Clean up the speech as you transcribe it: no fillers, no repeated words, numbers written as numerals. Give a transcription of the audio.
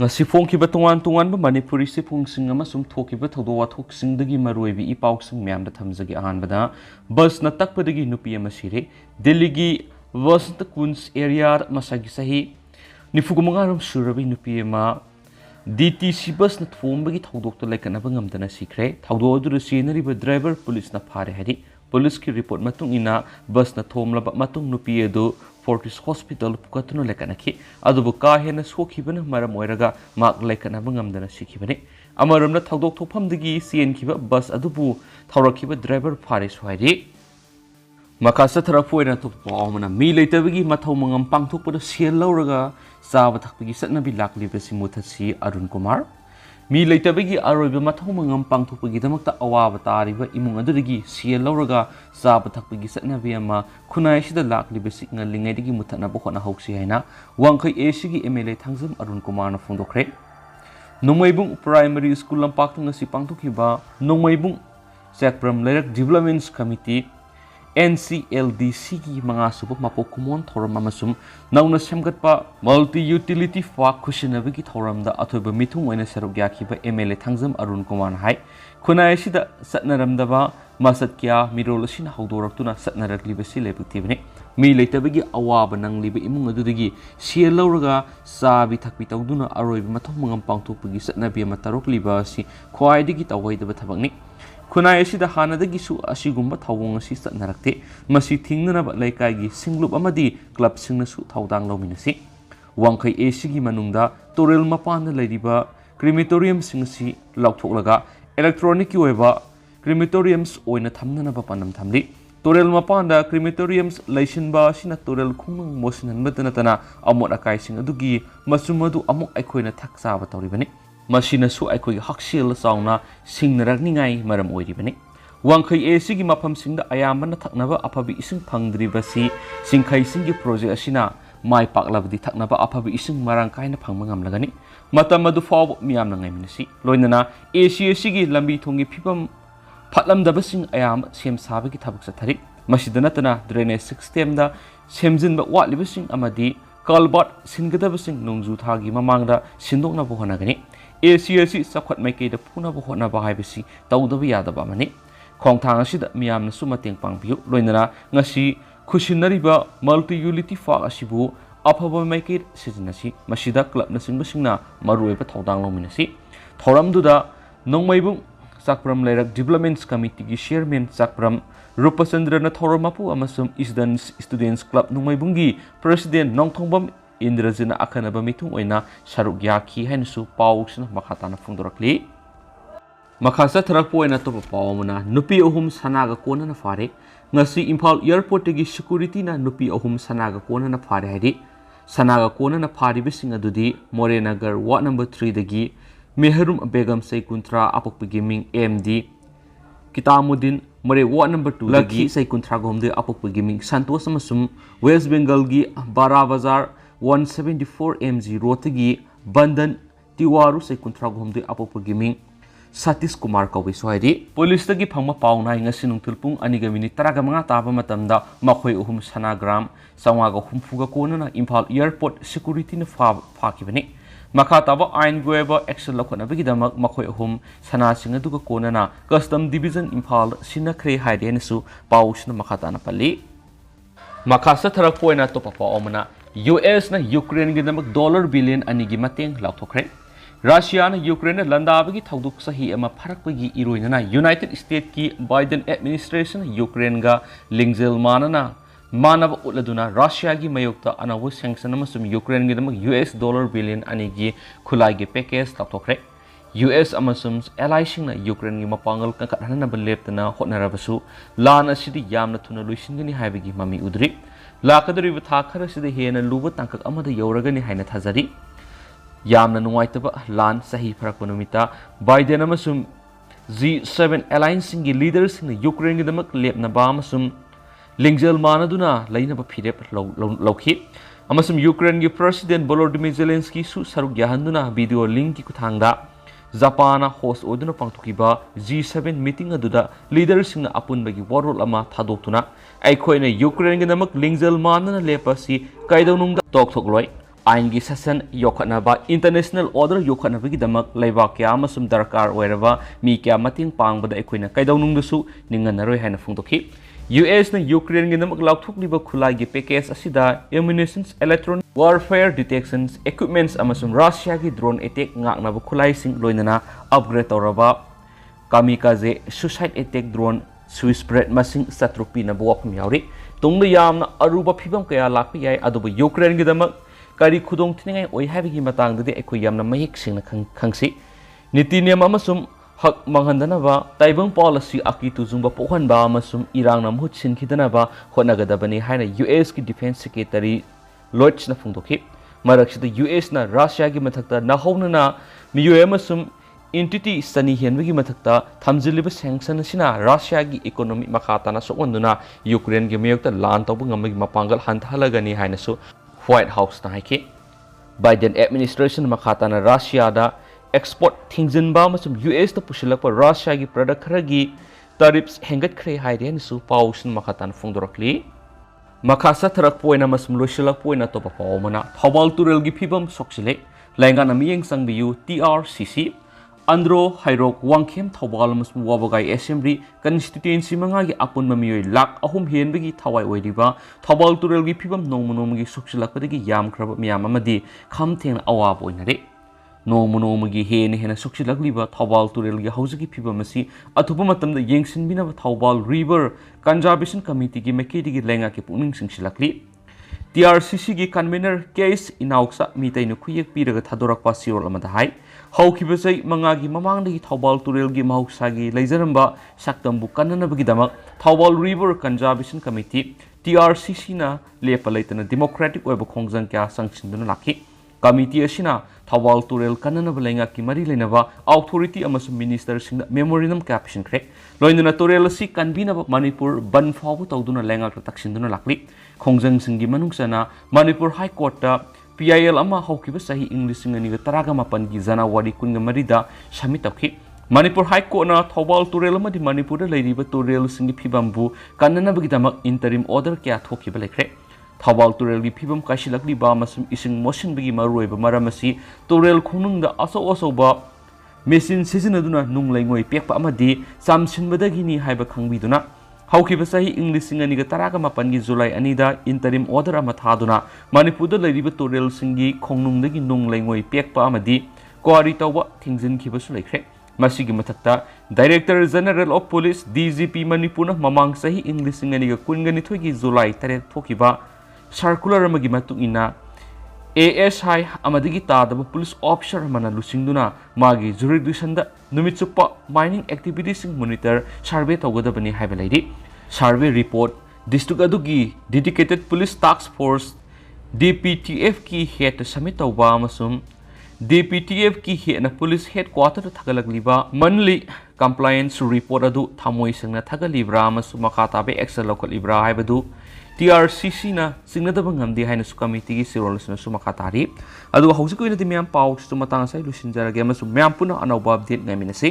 ngasi phongkiba tongan manipuri se phungsing amasum thokiba thodo wathoksingdagi maroibi ipausing myamda thamjagi ahanbada bus na takpadagi nupi ama sire delhi gi Vasant Kunz area masagi sahi nifugumangaram surabi nupi ama DTC bus na thwombagi thodokta laikanaba ngamdana sikre thodo adu senariba driver police na phare hari police ki report matung ina bus na thomlaba matung nupi edu Fortis Hospital pukatunu lekanaki adubu ka hena sokhibana maram oiraga mak laikanaba ngamdana sikibani amaramna thodok thophamdagi cn kiba bus adubu thawrakiba driver phare swari makasa tharapoina to pawmana mi leitabagi mathau mangam pangthokpada sel lauraga chaba thakpagi satnabi laklibasi muthasi Arun Kumar mi leitabagi aroiba mathau mangam pangthokpagi damakta awaba tariba imung adurigi sel lauraga chaba thakpagi satnabi ama khunai sida laklibasi ngalingaidagi muthana bokhona hauksi haina wangkhai ac gi MLA thangjam Arun Kumar na phongdokre Nongmaibung Primary School lampak ngasi pangthokiba Nongmaibung Sekpram Lerak Development Committee NCLDC की मंगासुब मपो कुमोन theorem अमसुम नाउना सेमगतपा multi utility फा खुशिनबे की थोरमदा अथोब मिथुम ओइना सरुक याखिबा MLA Thangjam Arun Kumar हाय खुनायसिदा सतनरमदबा मसत क्या मिरोल सिन हौदोरक्तुना सतनरकलिबसि लेबुक्तिबने मी लेतबगी अवाब नंगलिबे इमुंग अदुदगी सियल लौरगा साबि थकपि तौदुना अरोइब मथौ मंगम पांगथोकपगी सतनबि अमा तरोकलिबासि ख्वाइदगी तवैदबा थबकनि खुनाय असिदा हानदगिसु असिगुम्बा थौवंग असि सतनरक्ते मसि थिंगनबा लैकाइगी सिंगलुप अमदि club सिंगनसु थौदांग लौमिनसि वांखै एसिगी मनुंगदा तोरेल मपान लैरिबा crematorium सिंगसि लौथोकलगा electronic की ओइबा क्रिमेटोरियम्स ओइना थमननबा पनम थमलि तोरेल मपान क्रिमेटोरियम्स लैसिनबा सिना तोरेल खुंग मोसिननबदनतना अमोट अकाइसिंग अदुगी मसुमदु अमुक अखोइना थकसाबा तौरिबनि मसिनसु अखोइ हक्सेल साउना सिंगनरकनिङाइ मरम ओइरिबनि वांखै एसिगी मफमसिंगदा अयामबना थकनबा अफबि इसिंग फंगद्रिबसि सिंखैसिंगी प्रोजेक्ट असिना माइ पाकलाबदि थकनबा अफबि इसिंग Marang काइना फंगमा ngamlagani matam adu faw miyamna ngaiminasi loinana एसिगी लंबी थोंगी फिबम फटलमदबसिंग अयाम सेम साबगी थबक सथरि मसिदनतना ड्रेनेज सिस्टमदा सेमजिनबा वाटलिबसिंग अमदि कलबट सिनगदबसिंग नोंजु थागी ममांगदा सिनदोकना बहनागनि एसी सखत मैकेद फुना बहना बाहायबसी तौदब यादबा मनि खोंथांग असिदा मियामनसु मतेंग पांगबियु लोइनना ngasi खुसिनरिबा मल्टी यूटिलिटी फाक असिबु अफब मैकेद सिजनसी मसिदा क्लब नसिंगबसिंगना मरुएबा थौदांग लौमिनसी थौरमदुदा नोंमैबुं Sakpram Lerak Development Committee की Chairman Sakpram Rupachandra Thoramapu amasum Eastern Students Club Nungmaibungi President Nongthongbam Indrajina Akanaba mitung oina saruk yaki hainsu pausna makhatana phungdorakli makhasa tharakpo oina topa pawmuna nupi ohum sanaga kona na fare ngasi Imphal Airport gi security na nupi ohum sanaga kona na fare haidi sanaga kona na fari bising adudi Morenagar Ward number 3 dagi Meherum Begum Saikuntra Apok Gaming AMD Kitamudin More Ward number 2 Laki Saikuntra Gomde Apok Gaming Santos Amasum West Bengal gi Bara Bazar 174 MG Rotagi Bandan Tiwaru Saikuntra Gomde Apok Gaming Satis Kumar Kawi Sohidi Police Tagi Pangma Pauna Ingasinung Tulpung Anigamini Taragamanga Taba Matamda Makhoi Uhum Sanagram Sawaga Humfuga Konana Imphal Airport Security na Fakibani Makataba Ain Gueba Action Lokonabigidama Makhoi Hum Sana Singaduga Konana Custom Division Imphal Sina Kre Haidenesu Paushna Makatana Pali Makasa Tarapoina Topapa Omana US na Ukraine Gidamak $1 billion Anigi Mateng Lautokre Russia na Ukraine Landabagi Tauduk Sahi Ama Parakbagi Iruinana United States ki Biden administration Ukraine ga Lingzel Manana Manaba Uladuna Russia gi Mayokta Anawu sanction amasum Ukraine gidamak $1 billion anigi khulai package taptokre US amasum ally singna Ukraine gi mapangal kakathanana baleptana hotnarabasu lan asidi yamna thuna luisingani haibigi mami udri lakadri bitha kharasidi hena luba tangkak amada yoragani haina thajari yamna nuwaitaba lan sahi pharakonumita Biden amasum G7 alliance gi leaders singna Ukraine gidamak lepna ba amasum Lingzel Manaduna Lainaba Pirep Loki Amasum Ukraine President Volodymyr Zelensky su saruk yahanduna video link ki kuthangda Japana host oduna pangtukiba G7 meeting aduda leaders singna apunbagi warol ama thadoktuna aikhoina Ukraine namak Lingzel Manana lepasi kaidonungda tokthok loi आईनगी ससन योखनबा international order योखनबगीदमक लेबाक क्या अमसुम दरकार ओइरबा मी क्या मतिंग पांगबदा अखोइना कैदौनुंगदसु निंगनरोय हाइना फोंदोखि US na Ukraine ginamak lauthokliba khulai package asida ammunitions electronic warfare detections equipments amasum Russia gi drone attack ngaknaba khulai sing loinana upgrade tawraba kamikaze suicide attack drone Switchblade masing satrupi na buwak yauri tungda yamna aruba phibam kaya lakpi yai aduba Ukraine gidamak kari khudong thingai oi habigi matangdadi ekoi yamna mayik singna khangsi niti niyam amasum hak manghandanaba taibang policy aki tuzungba pohhanba amasum irang na mhut sinkhidana honagadabani haina US ki defense secretary Lloyd na phungdokhi maraksida US na Russia gi mathakta nahownana miyoy amasum entity stani henbagi mathakta thamjiliba sanction asina Russia gi economy makhata na sokonduna Ukraine gi mayokta lan tawbu ngamagi mapangal hanthalagani haina su White House na haike Biden administration makhata na Russia da export thingzinba amasum US ta pusilakpa Russia gi product kharagi tariffs hengat khre haiden su pausin makhatan phungdorakli makhasa tharak poina masum losilak poina to pa paumana thawal turel gi phibam soksile laingana miyeng sangbiu TRCC andro hairok wangkhem thawal masum wabagai assembly constituency manga gi apun mamioi lak ahum henbagi thawai oiriba thawal turel gi phibam nongmonom gi soksilakpadagi yam khraba miyam amadi khamtheng awa boinare नोमगी हेन हेन सुक्सिलक्लिबा थौबाल तुरेलगी हौजगी फिबमसी अथुप मतमदा येंगसिनबिनबा थौबाल रिवर कंजर्वेशन कमिटी की मेकेदिगी लेंगा के पुनिंग सिंगसिलक्ली TRCC की कन्वेनर केस इनाउक्सा मीतैनु खुयेक पीरगा थादोरकपा सिरोल अमदा हाई हौखिबसै मंगागी ममांगदगी थौबाल तुरेलगी महौसागी लेजरंबा सक्तंबु कन्ननबगीदमक Thoubal river conservation committee TRCC ना लेपा लेतना डेमोक्रेटिक ओइबा खोंगजंग क्या संगसिनदुना लाखि कमिटी असिना थौबाल तुरेल कन्ननबा लेंगा की मरी लेनबा अथॉरिटी अमसु मिनिस्टर सिंह मेमोरेंडम कैप्शन क्रे लोइनना तुरेल असि कन्वीनबा मणिपुर बन फावु तौदुना लेंगा तक्सिनदुना लाक्ली खोंजंग सिंगी मनुंगसना मणिपुर हाई कोर्ट ता PIL अमा हौकिबा सही इंग्लिश सिंग अनिगा तरागा मापन की जनवरी Kunga मरीदा summit तौखि Manipur high court ना थौबाल तुरेल अमदि मणिपुर लेरिबा तुरेल सिंगी फिबमबु कन्ननबगिदमक इंटरिम ऑर्डर क्या थोखिबा लेख्रे थौबाल तुरेल की फिबम काशिलक्लिबा मसुम इसिंग मोशनबगी मरुइबा मरमसी तुरेल खुनुंगदा असौ असौबा मेसिन सिजनदुना नुंगलेंगोय पेकपा अमदि चामसिनबदगिनी हाइबा खंगबिदुना हौखिबा सही इंग्लिश सिंग अनिगा तरागा मापन की जुलाई अनिदा इंटरिम ऑर्डर अमा थादुना मणिपुरदा लेरिबा तुरेल सिंगी खोंगनुंगदगी नुंगलेंगोय पेकपा अमदि क्वारी तौबा थिंगजिनखिबसु लेख्रे मसीगी मथक्ता director general of police DGP Manipur ममांग सही इंग्लिश सिंग अनिगा कुनगनिथोगी जुलाई 3 थोखिबा सर्कुलर अमगी मतुंगिना ASI अमदगी तादब पुलिस ऑफिसर मना लुसिंगदुना मागी जुरिडिक्शन दा नुमित चुप्पा माइनिंग एक्टिविटीज मॉनिटर सर्वे तौगदबनी हाइबा लेरि सर्वे रिपोर्ट डिस्ट्रिक्ट अदुगी dedicated police task force DPTF की हेड समिट तौबा अमसुम DPTF की हेड पुलिस हेडक्वार्टर थगलगलिबा मनली कंप्लायंस रिपोर्ट अदु थामोय संगना थगलिब्रा अमसु मखाताबे एक्शन लौखलिब्रा हाइबदु TRCC ना सिग्नदब ngamdi haina su committee gi sirolsna su makatari adu hausi ko ina di myam paw su matang sai lusin jarage amasu myam puna anauba update ngaminasi